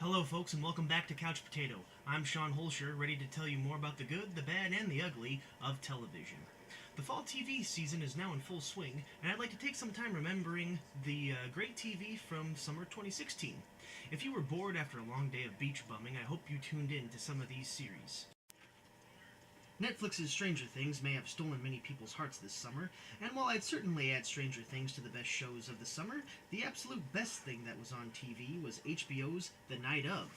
Hello, folks, and welcome back to Couch Potato. I'm Sean Holscher, ready to tell you more about the good, the bad, and the ugly of television. The fall TV season is now in full swing, and I'd like to take some time remembering the great TV from summer 2016. If you were bored after a long day of beach bumming, I hope you tuned in to some of these series. Netflix's Stranger Things may have stolen many people's hearts this summer, and while I'd certainly add Stranger Things to the best shows of the summer, the absolute best thing that was on TV was HBO's The Night Of.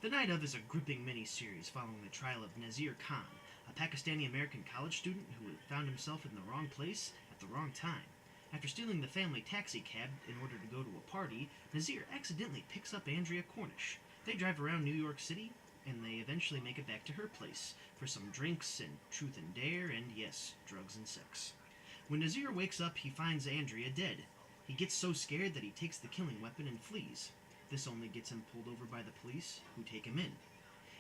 The Night Of is a gripping mini-series following the trial of Nazir Khan, a Pakistani-American college student who had found himself in the wrong place at the wrong time. After stealing the family taxi cab in order to go to a party, Nazir accidentally picks up Andrea Cornish. They drive around New York City, and they eventually make it back to her place for some drinks and truth and dare and, yes, drugs and sex. When Nazir wakes up, he finds Andrea dead. He gets so scared that he takes the killing weapon and flees. This only gets him pulled over by the police, who take him in.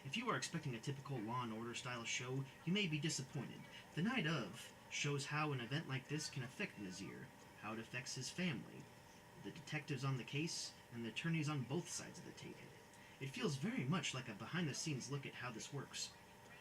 If you are expecting a typical Law & Order style show, you may be disappointed. The Night Of shows how an event like this can affect Nazir, how it affects his family, the detectives on the case, and the attorneys on both sides of the table. It feels very much like a behind-the-scenes look at how this works.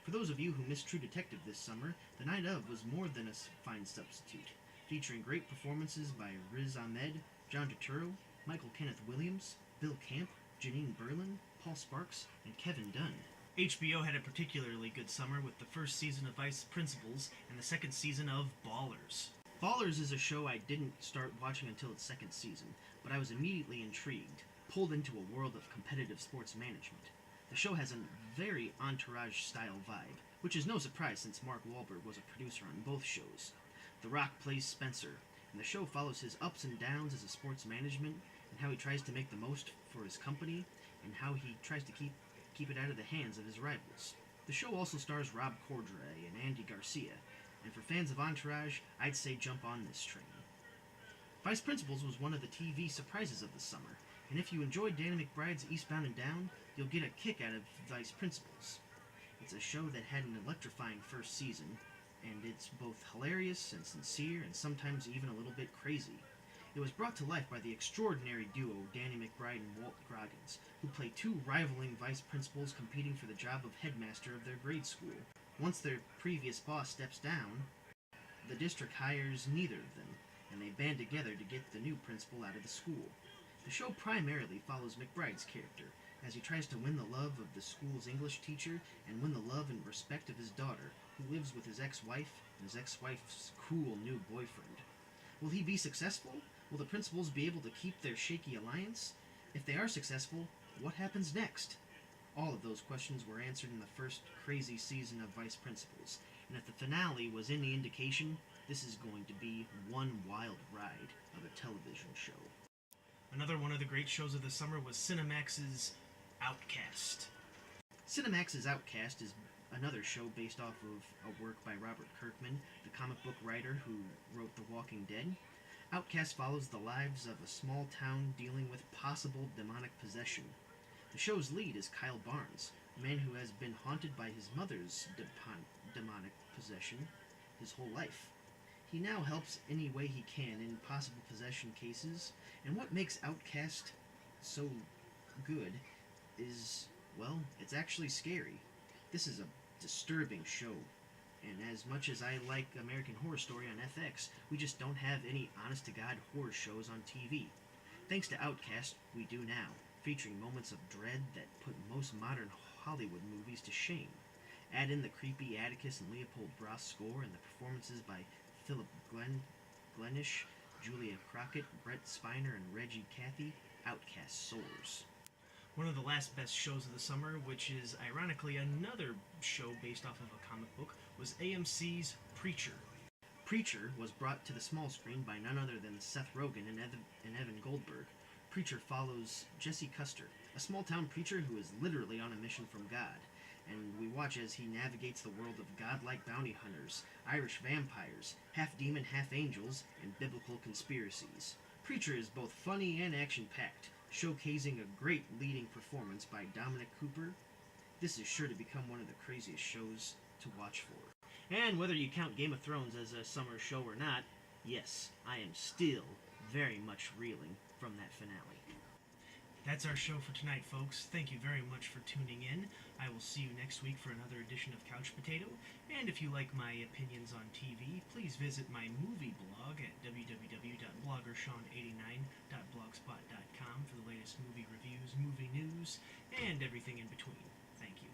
For those of you who missed True Detective this summer, The Night Of was more than a fine substitute, featuring great performances by Riz Ahmed, John Turturro, Michael Kenneth Williams, Bill Camp, Janine Berlin, Paul Sparks, and Kevin Dunn. HBO had a particularly good summer with the first season of Vice Principals and the second season of Ballers. Ballers is a show I didn't start watching until its second season, but I was immediately intrigued, pulled into a world of competitive sports management. The show has a very Entourage-style vibe, which is no surprise since Mark Wahlberg was a producer on both shows. The Rock plays Spencer, and the show follows his ups and downs as a sports management, and how he tries to make the most for his company, and how he tries to keep it out of the hands of his rivals. The show also stars Rob Corddry and Andy Garcia, and for fans of Entourage, I'd say jump on this train. Vice Principals was one of the TV surprises of the summer, and if you enjoyed Danny McBride's Eastbound and Down, you'll get a kick out of Vice Principals. It's a show that had an electrifying first season, and it's both hilarious and sincere and sometimes even a little bit crazy. It was brought to life by the extraordinary duo Danny McBride and Walt Groggins, who play two rivaling vice principals competing for the job of headmaster of their grade school. Once their previous boss steps down, the district hires neither of them, and they band together to get the new principal out of the school. The show primarily follows McBride's character, as he tries to win the love of the school's English teacher and win the love and respect of his daughter, who lives with his ex-wife and his ex-wife's cool new boyfriend. Will he be successful? Will the principals be able to keep their shaky alliance? If they are successful, what happens next? All of those questions were answered in the first crazy season of Vice Principals, and if the finale was any indication, this is going to be one wild ride of a television show. Another one of the great shows of the summer was Cinemax's Outcast. Cinemax's Outcast is another show based off of a work by Robert Kirkman, the comic book writer who wrote The Walking Dead. Outcast follows the lives of a small town dealing with possible demonic possession. The show's lead is Kyle Barnes, a man who has been haunted by his mother's demonic possession his whole life. He now helps any way he can in possible possession cases, and what makes Outcast so good is, well, it's actually scary. This is a disturbing show, and as much as I like American Horror Story on FX, we just don't have any honest-to-God horror shows on TV. Thanks to Outcast, we do now, featuring moments of dread that put most modern Hollywood movies to shame. Add in the creepy Atticus and Leopold Bras score and the performances by Philip Glenish, Julia Crockett, Brett Spiner, and Reggie Cathy, Outcast soars. One of the last best shows of the summer, which is ironically another show based off of a comic book, was AMC's Preacher. Preacher was brought to the small screen by none other than Seth Rogen and Evan Goldberg. Preacher follows Jesse Custer, a small-town preacher who is literally on a mission from God, and we watch as he navigates the world of godlike bounty hunters, Irish vampires, half-demon, half-angels, and biblical conspiracies. Preacher is both funny and action-packed, showcasing a great leading performance by Dominic Cooper. This is sure to become one of the craziest shows to watch for. And whether you count Game of Thrones as a summer show or not, yes, I am still very much reeling from that finale. That's our show for tonight, folks. Thank you very much for tuning in. I will see you next week for another edition of Couch Potato. And if you like my opinions on TV, please visit my movie blog at www.bloggershawn89.blogspot.com for the latest movie reviews, movie news, and everything in between. Thank you.